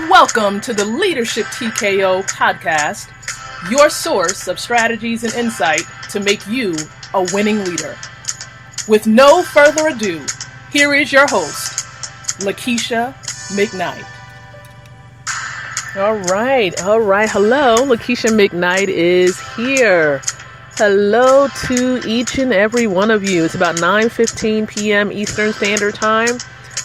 Welcome to the Leadership TKO podcast, your source of strategies and insight to make you a winning leader. With no further ado, here is your host, Lakeisha McKnight. All right. Hello, Lakeisha McKnight is here. Hello to each and every one of you. It's about 9:15 p.m. Eastern Standard Time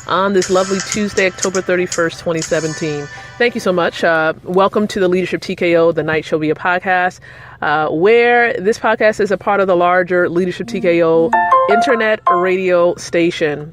on this lovely Tuesday, October 31st, 2017. Thank you so much. Welcome to the Leadership TKO, the Night Show Via podcast, where this podcast is a part of the larger Leadership TKO internet radio station.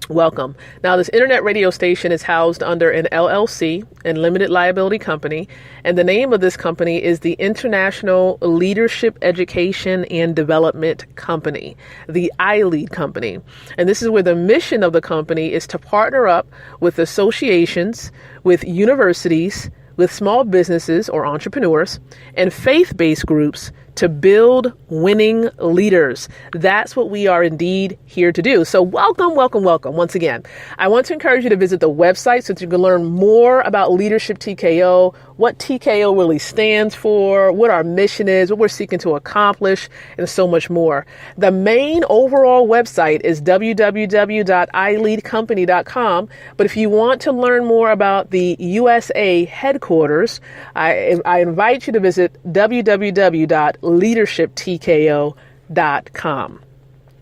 Welcome. Now, this internet radio station is housed under an LLC, and limited liability company, and the name of this company is the International Leadership Education and Development Company, the iLead Company. And this is where the mission of the company is to partner up with associations, with universities, with small businesses or entrepreneurs, and faith-based groups to build winning leaders. That's what we are indeed here to do. So welcome once again. I want to encourage you to visit the website so that you can learn more about Leadership TKO, what TKO really stands for, what our mission is, what we're seeking to accomplish, and so much more. The main overall website is www.ileadcompany.com. But if you want to learn more about the USA headquarters, I invite you to visit www.leadershiptko.com.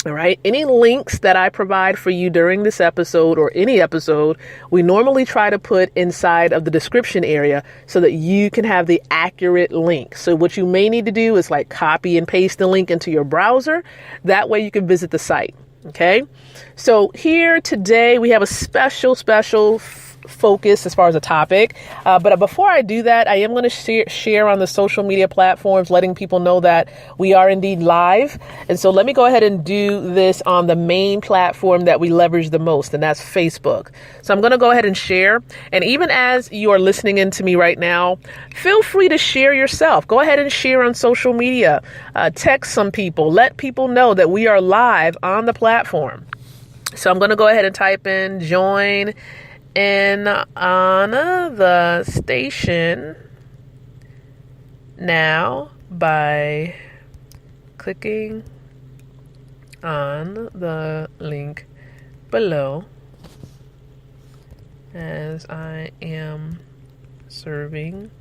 All right. Any links that I provide for you during this episode or any episode, we normally try to put inside of the description area so that you can have the accurate link. So what you may need to do is like copy and paste the link into your browser. That way you can visit the site. Okay. So here today we have a special focus as far as a topic. But before I do that, I am going to share on the social media platforms, letting people know that we are indeed live. And so let me go ahead and do this on the main platform that we leverage the most, and that's Facebook. So I'm going to go ahead and share. And even as you are listening into me right now, feel free to share yourself. Go ahead and share on social media. Text some people. Let people know that we are live on the platform. So I'm going to go ahead and type in join in on the station now by clicking on the link below as I am serving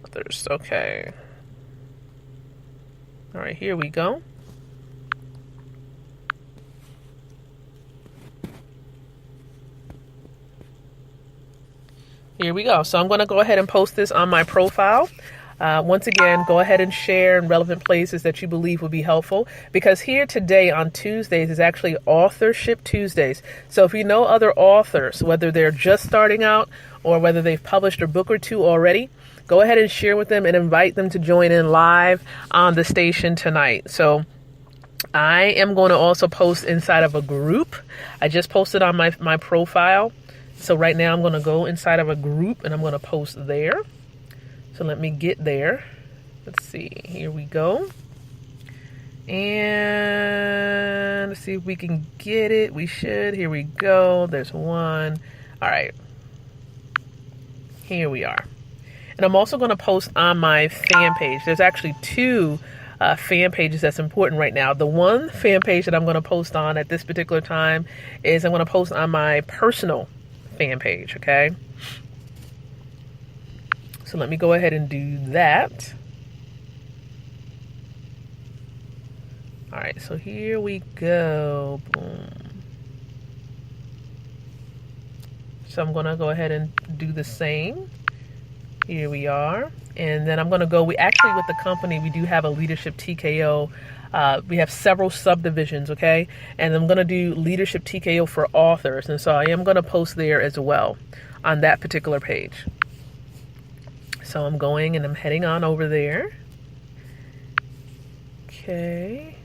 others. Okay. All right, here we go. Here we go. So I'm going to go ahead and post this on my profile. Once again, go ahead and share in relevant places that you believe would be helpful, because here today on Tuesdays is actually Authorship Tuesdays. So if you know other authors, whether they're just starting out or whether they've published a book or two already, go ahead and share with them and invite them to join in live on the station tonight. So I am going to also post inside of a group. I just posted on my profile. So right now I'm going to go inside of a group and I'm going to post there. So let me get there. Let's see. Here we go. And let's see if we can get it. We should. Here we go. There's one. All right. Here we are. And I'm also going to post on my fan page. There's actually two fan pages that's important right now. The one fan page that I'm going to post on at this particular time is I'm going to post on my personal fan page. Okay. So let me go ahead and do that. All right. So here we go. Boom. So I'm going to go ahead and do the same. Here we are. And then I'm going to go, with the company, we do have a Leadership TKO. We have several subdivisions, okay? And I'm going to do Leadership TKO for authors. And so I am going to post there as well on that particular page. So I'm going and I'm heading on over there. Okay.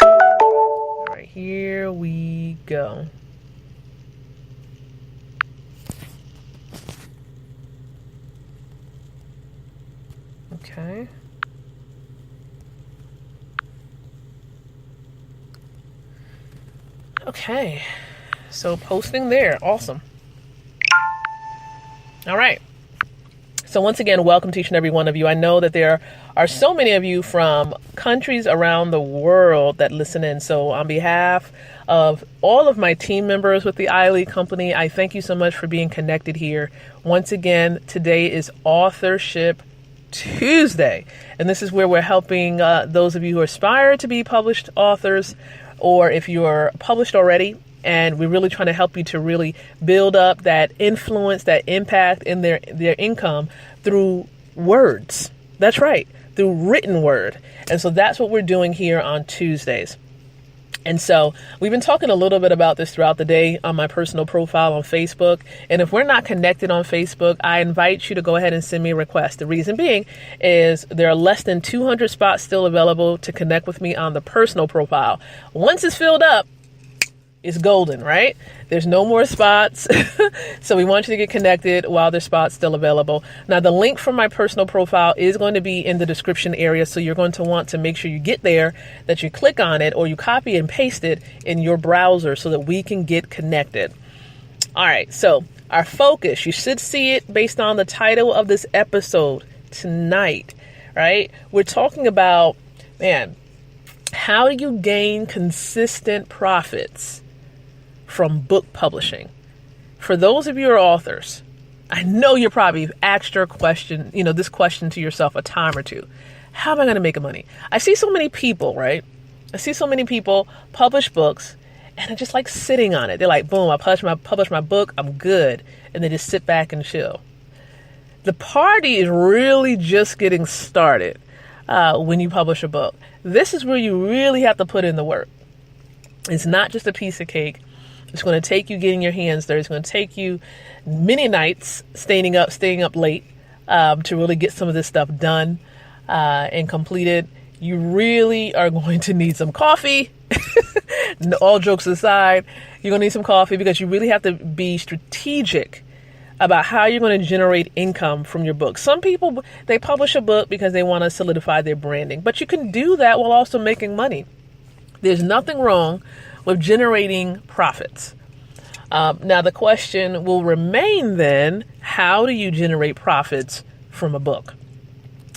All right, here we go. Okay. Okay. So posting there. Awesome. All right. So once again, welcome to each and every one of you. I know that there are so many of you from countries around the world that listen in. So on behalf of all of my team members with the iLead Company, I thank you so much for being connected here. Once again, today is Authorship Tuesday, and this is where we're helping those of you who aspire to be published authors, or if you're published already, and we're really trying to help you to really build up that influence, that impact in their income through words. That's right, through written word. And so that's what we're doing here on Tuesdays. And so we've been talking a little bit about this throughout the day on my personal profile on Facebook. And if we're not connected on Facebook, I invite you to go ahead and send me a request. The reason being is there are less than 200 spots still available to connect with me on the personal profile. Once it's filled up, it's golden, right? There's no more spots. So we want you to get connected while there's spots still available. Now, the link from my personal profile is going to be in the description area. So you're going to want to make sure you get there, that you click on it, or you copy and paste it in your browser so that we can get connected. All right. So our focus, you should see it based on the title of this episode tonight, right? We're talking about, how do you gain consistent profits from book publishing? For those of you who are authors, I know you're probably asked this question to yourself a time or two. How am I going to make money? I see so many people, right? I see so many people publish books and they're just like sitting on it. They're like, boom, I published my book, I'm good. And they just sit back and chill. The party is really just getting started when you publish a book. This is where you really have to put in the work. It's not just a piece of cake. It's going to take you getting your hands dirty. It's going to take you many nights staying up late to really get some of this stuff done and completed. You really are going to need some coffee. All jokes aside, you're going to need some coffee because you really have to be strategic about how you're going to generate income from your book. Some people, they publish a book because they want to solidify their branding, but you can do that while also making money. There's nothing wrong with generating profits. Now the question will remain then, how do you generate profits from a book?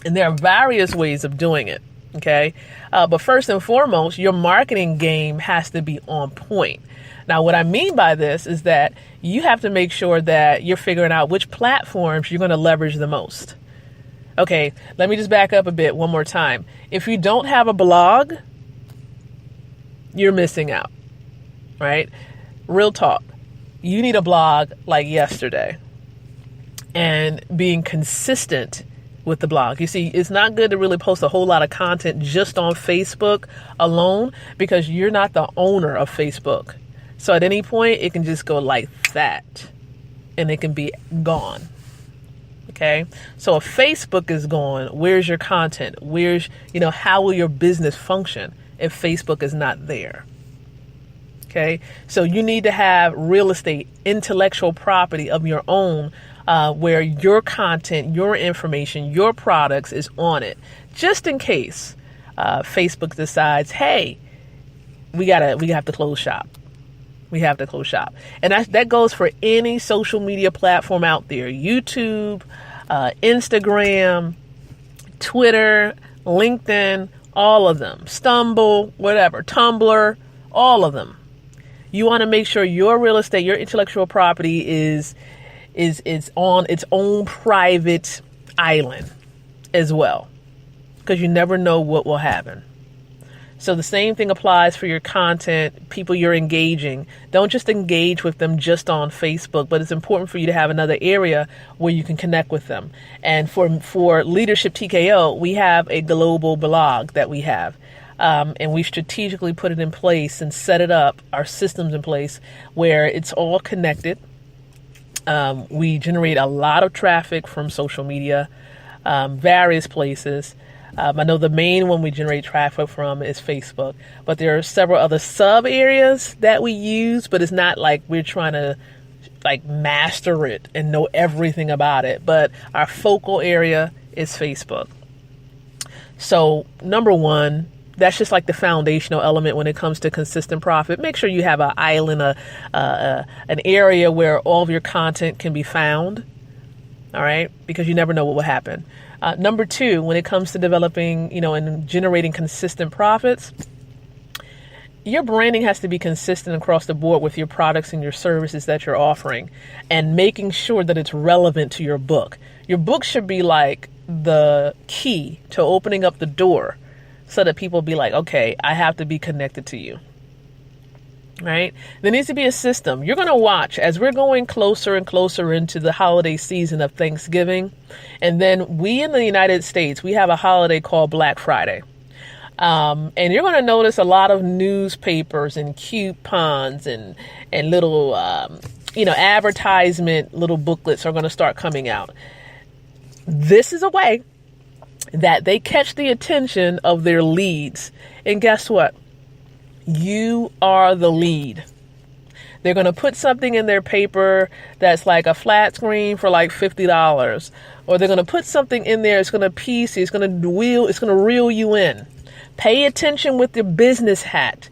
And there are various ways of doing it, okay? But first and foremost, your marketing game has to be on point. Now, what I mean by this is that you have to make sure that you're figuring out which platforms you're going to leverage the most. Okay, let me just back up a bit one more time. If you don't have a blog, you're missing out, right? Real talk. You need a blog like yesterday and being consistent with the blog. You see, it's not good to really post a whole lot of content just on Facebook alone because you're not the owner of Facebook. So at any point, it can just go like that and it can be gone. Okay. So if Facebook is gone, where's your content? How will your business function if Facebook is not there? Okay. So you need to have real estate, intellectual property of your own, where your content, your information, your products is on it, just in case Facebook decides, hey, we have to close shop. We have to close shop. And that goes for any social media platform out there. YouTube, Instagram, Twitter, LinkedIn, all of them. Stumble, whatever, Tumblr, all of them. You want to make sure your real estate, your intellectual property is on its own private island as well, because you never know what will happen. So the same thing applies for your content, people you're engaging. Don't just engage with them just on Facebook, but it's important for you to have another area where you can connect with them. And for Leadership TKO, we have a global blog that we have. And we strategically put it in place and set it up, our systems in place, where it's all connected. We generate a lot of traffic from social media, various places. I know the main one we generate traffic from is Facebook, but there are several other sub areas that we use, but it's not like we're trying to master it and know everything about it. But our focal area is Facebook. So number one, that's just like the foundational element when it comes to consistent profit. Make sure you have an island, an area where all of your content can be found. All right. Because you never know what will happen. Number two, when it comes to developing, and generating consistent profits, your branding has to be consistent across the board with your products and your services that you're offering, and making sure that it's relevant to your book. Your book should be like the key to opening up the door so that people be like, okay, I have to be connected to you. Right? There needs to be a system. You're going to watch as we're going closer and closer into the holiday season of Thanksgiving. And then we in the United States, we have a holiday called Black Friday. And you're going to notice a lot of newspapers and coupons and little, advertisement, little booklets are going to start coming out. This is a way that they catch the attention of their leads. And guess what? You are the lead. They're going to put something in their paper that's like a flat screen for like $50. Or they're going to put something in there. It's going to piece. It's going to reel you in. Pay attention with your business hat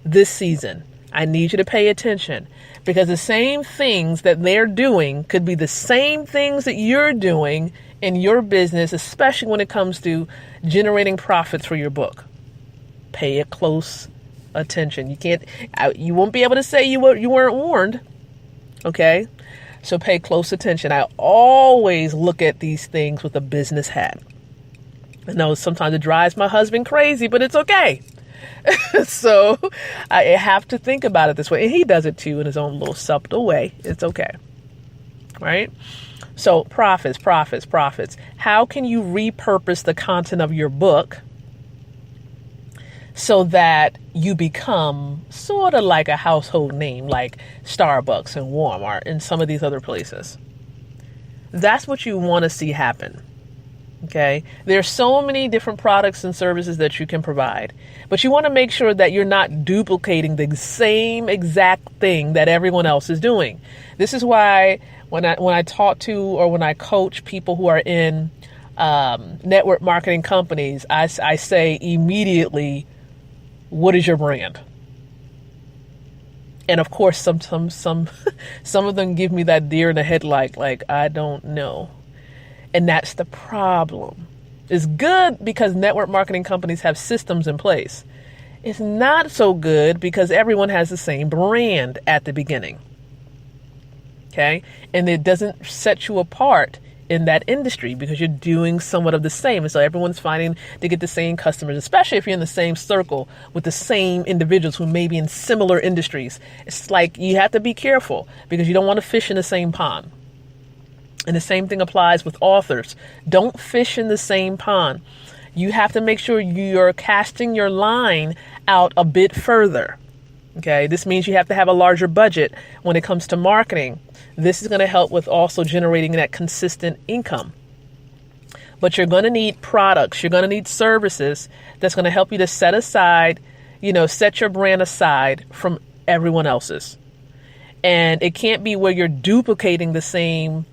this season. I need you to pay attention, because the same things that they're doing could be the same things that you're doing in your business, especially when it comes to generating profits for your book. Pay it close attention. You won't be able to say you weren't warned. Okay. So pay close attention. I always look at these things with a business hat. I know sometimes it drives my husband crazy, but it's okay. So I have to think about it this way. And he does it too in his own little subtle way. It's okay. Right? So profits. How can you repurpose the content of your book so that you become sort of like a household name, like Starbucks and Walmart and some of these other places? That's what you want to see happen. Okay. There's so many different products and services that you can provide, but you want to make sure that you're not duplicating the same exact thing that everyone else is doing. This is why when I talk to, or when I coach people who are in network marketing companies, I say immediately, what is your brand? And of course, some of them give me that deer in the headlight, like, I don't know. And that's the problem. It's good because network marketing companies have systems in place. It's not so good because everyone has the same brand at the beginning. Okay? And it doesn't set you apart in that industry because you're doing somewhat of the same. And so everyone's fighting to get the same customers, especially if you're in the same circle with the same individuals who may be in similar industries. It's like you have to be careful because you don't want to fish in the same pond. And the same thing applies with authors. Don't fish in the same pond. You have to make sure you're casting your line out a bit further. Okay, this means you have to have a larger budget when it comes to marketing. This is going to help with also generating that consistent income. But you're going to need products. You're going to need services that's going to help you to set your brand aside from everyone else's. And it can't be where you're duplicating the same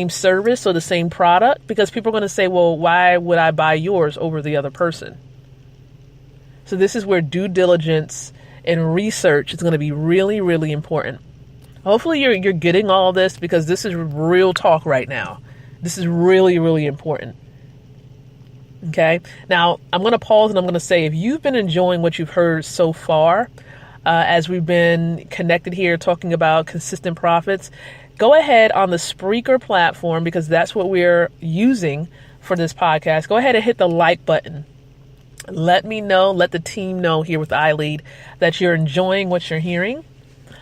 service or the same product, because people are going to say, well, why would I buy yours over the other person? So this is where due diligence and research is going to be really, really important. Hopefully you're getting all this, because this is real talk right now. This is really, really important. Okay. Now I'm going to pause and I'm going to say, if you've been enjoying what you've heard so far, as we've been connected here talking about consistent profits, go ahead on the Spreaker platform, because that's what we're using for this podcast. Go ahead and hit the like button. Let me know, let the team know here with iLead that you're enjoying what you're hearing.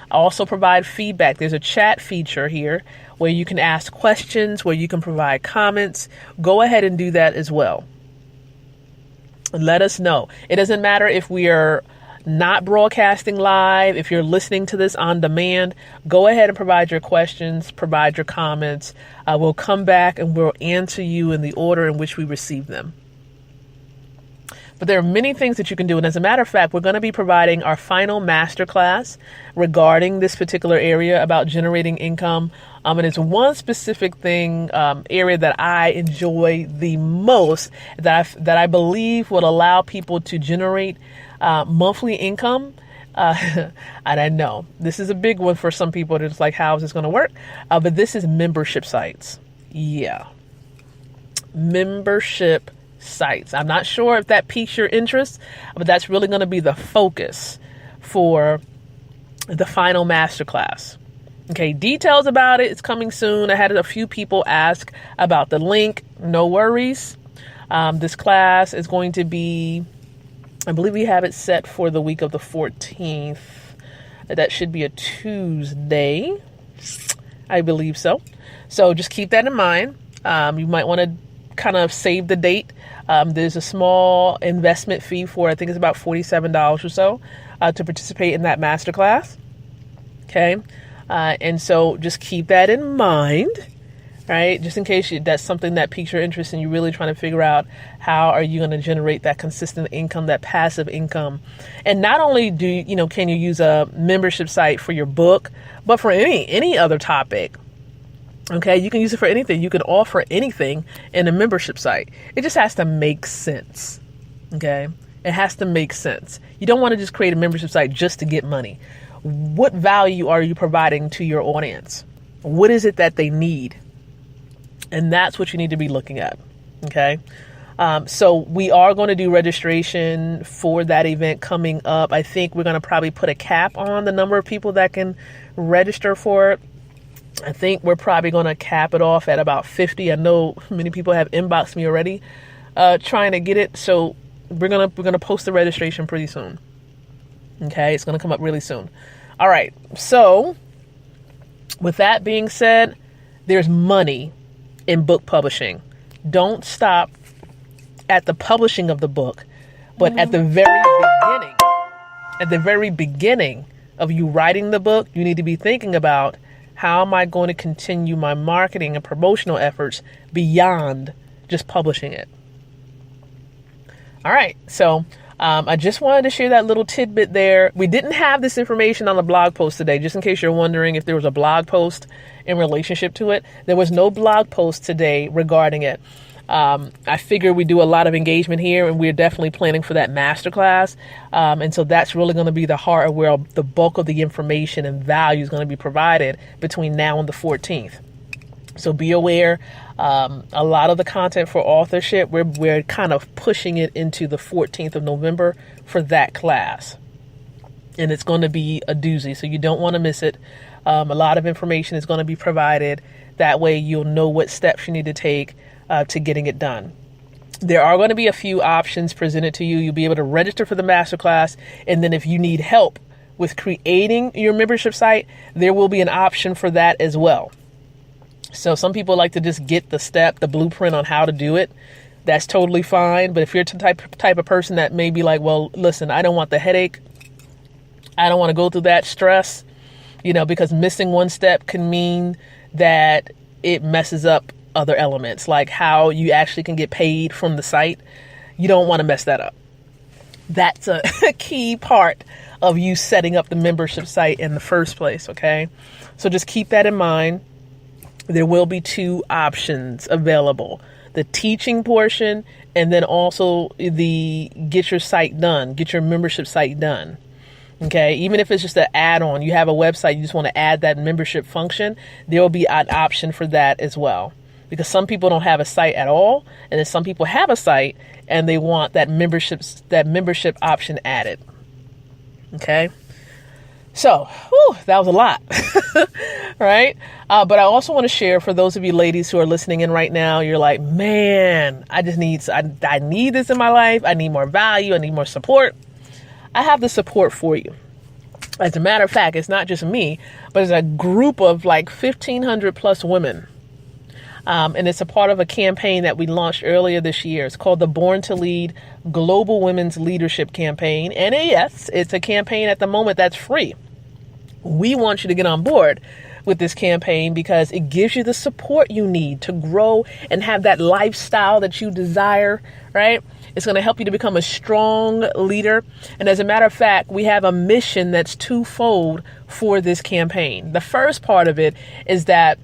I also provide feedback. There's a chat feature here where you can ask questions, where you can provide comments. Go ahead and do that as well. Let us know. It doesn't matter if we are not broadcasting live. If you're listening to this on demand, go ahead and provide your questions, provide your comments. We'll come back and we'll answer you in the order in which we receive them. But there are many things that you can do. And as a matter of fact, we're going to be providing our final masterclass regarding this particular area about generating income. And it's one specific area that I enjoy the most, that I believe will allow people to generate monthly income. And I know this is a big one for some people. It's like, how is this going to work? But this is membership sites. Yeah. Membership sites. I'm not sure if that piques your interest, but that's really going to be the focus for the final masterclass. Okay, details about it, it's coming soon. I had a few people ask about the link. No worries. This class is going to be, I believe we have it set for the week of the 14th. That should be a Tuesday. I believe so. So just keep that in mind. You might want to kind of save the date. There's a small investment fee for, I think it's about $47 or so to participate in that masterclass. Okay. And so just keep that in mind, right? Just in case that's something that piques your interest and you're really trying to figure out how are you going to generate that consistent income, that passive income. And not only can you use a membership site for your book, but for any other topic. Okay, you can use it for anything. You can offer anything in a membership site. It just has to make sense. Okay, it has to make sense. You don't want to just create a membership site just to get money. What value are you providing to your audience? What is it that they need? And that's what you need to be looking at. Okay. So we are going to do registration for that event coming up. I think we're going to probably put a cap on the number of people that can register for it. I think we're probably going to cap it off at about 50. I know many people have inboxed me already, trying to get it. So we're going to post the registration pretty soon. Okay. It's going to come up really soon. All right. So with that being said, there's money in book publishing. Don't stop at the publishing of the book, but at the very beginning of you writing the book, you need to be thinking about, how am I going to continue my marketing and promotional efforts beyond just publishing it? All right. So I just wanted to share that little tidbit there. We didn't have this information on the blog post today, just in case you're wondering if there was a blog post in relationship to it. There was no blog post today regarding it. I figure we do a lot of engagement here, and we're definitely planning for that masterclass. And so that's really going to be the heart of where the bulk of the information and value is going to be provided between now and the 14th. So be aware, a lot of the content for authorship, we're kind of pushing it into the 14th of November for that class. And it's going to be a doozy, so you don't want to miss it. A lot of information is going to be provided. That way you'll know what steps you need to take to getting it done. There are going to be a few options presented to you. You'll be able to register for the masterclass. And then if you need help with creating your membership site, there will be an option for that as well. So some people like to just get the blueprint on how to do it. That's totally fine. But if you're the type of person that may be like, well, listen, I don't want the headache. I don't want to go through that stress, because missing one step can mean that it messes up other elements, like how you actually can get paid from the site. You don't want to mess that up. That's a key part of you setting up the membership site in the first place. Okay. So just keep that in mind. There will be two options available: the teaching portion, and then also the get your membership site done. Okay. Even if it's just an add-on, you have a website, you just want to add that membership function, there will be an option for that as well. Because some people don't have a site at all, and then some people have a site and they want that membership option added. Okay. So, that was a lot, right? But I also want to share, for those of you ladies who are listening in right now, you're like, man, I need this in my life. I need more value. I need more support. I have the support for you. As a matter of fact, it's not just me, but it's a group of like 1,500 plus women. And it's a part of a campaign that we launched earlier this year. It's called the Born to Lead Global Women's Leadership Campaign. And yes, it's a campaign at the moment that's free. We want you to get on board with this campaign because it gives you the support you need to grow and have that lifestyle that you desire, right? It's going to help you to become a strong leader. And as a matter of fact, we have a mission that's twofold for this campaign. The first part of it is that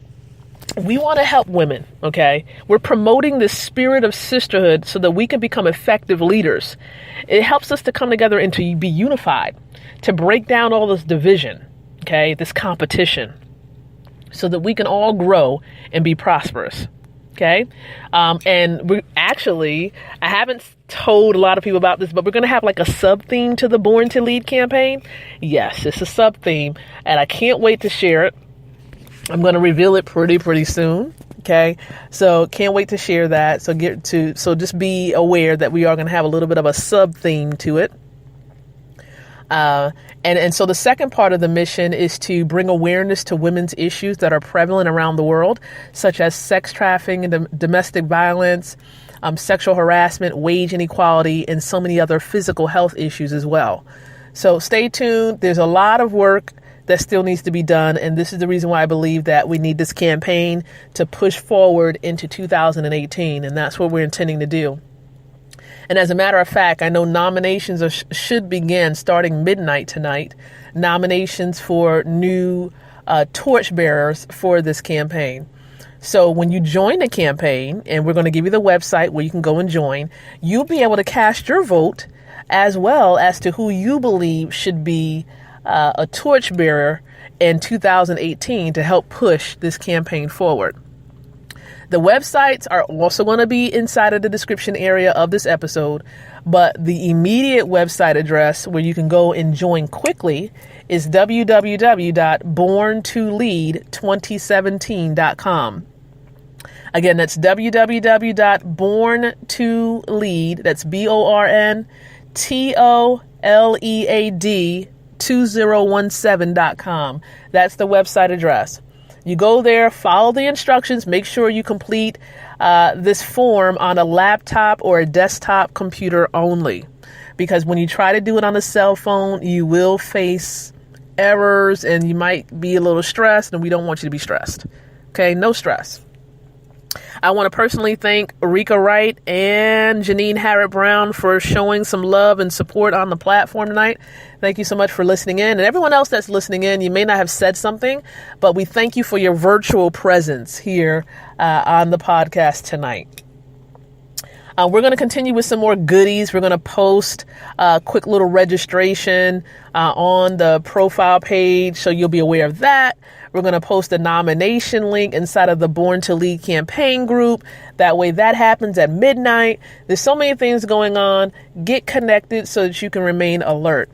we want to help women, okay? We're promoting the spirit of sisterhood so that we can become effective leaders. It helps us to come together and to be unified, to break down all this division, okay, this competition, so that we can all grow and be prosperous, Okay. And I haven't told a lot of people about this, but we're going to have like a sub theme to the Born to Lead campaign. Yes, it's a sub theme, and I can't wait to share it. I'm going to reveal it pretty soon. Okay. So can't wait to share that. So just be aware that we are going to have a little bit of a sub theme to it. And so the second part of the mission is to bring awareness to women's issues that are prevalent around the world, such as sex trafficking and domestic violence, sexual harassment, wage inequality, and so many other physical health issues as well. So stay tuned. There's a lot of work that still needs to be done. And this is the reason why I believe that we need this campaign to push forward into 2018. And that's what we're intending to do. And as a matter of fact, I know nominations should begin starting midnight tonight. Nominations for new torchbearers for this campaign. So when you join the campaign, and we're going to give you the website where you can go and join, you'll be able to cast your vote as well as to who you believe should be a torchbearer in 2018 to help push this campaign forward. The websites are also going to be inside of the description area of this episode, but the immediate website address where you can go and join quickly is www.borntolead2017.com. Again, that's www.borntolead, that's BORNTOLEAD 2017.com. That's the website address. You go there, follow the instructions, make sure you complete this form on a laptop or a desktop computer only. Because when you try to do it on a cell phone, you will face errors and you might be a little stressed, and we don't want you to be stressed. Okay, no stress. I want to personally thank Rika Wright and Janine Harrod Brown for showing some love and support on the platform tonight. Thank you so much for listening in. And everyone else that's listening in, you may not have said something, but we thank you for your virtual presence here on the podcast tonight. We're going to continue with some more goodies. We're going to post a quick little registration on the profile page, so you'll be aware of that. We're going to post a nomination link inside of the Born to Lead campaign group. That way that happens at midnight. There's so many things going on. Get connected so that you can remain alert.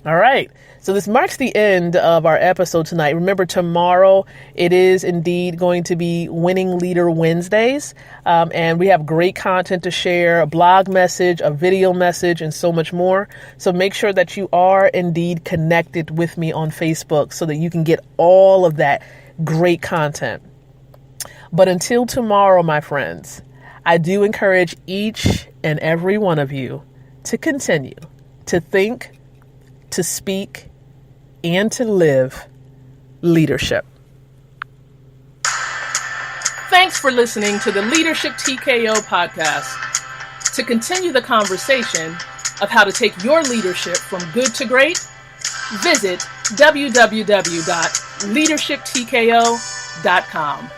All right. So this marks the end of our episode tonight. Remember, tomorrow it is indeed going to be Winning Leader Wednesdays. And we have great content to share, a blog message, a video message, and so much more. So make sure that you are indeed connected with me on Facebook so that you can get all of that great content. But until tomorrow, my friends, I do encourage each and every one of you to continue to think, to speak, and to live leadership. Thanks for listening to the Leadership TKO podcast. To continue the conversation of how to take your leadership from good to great, visit www.leadershiptko.com.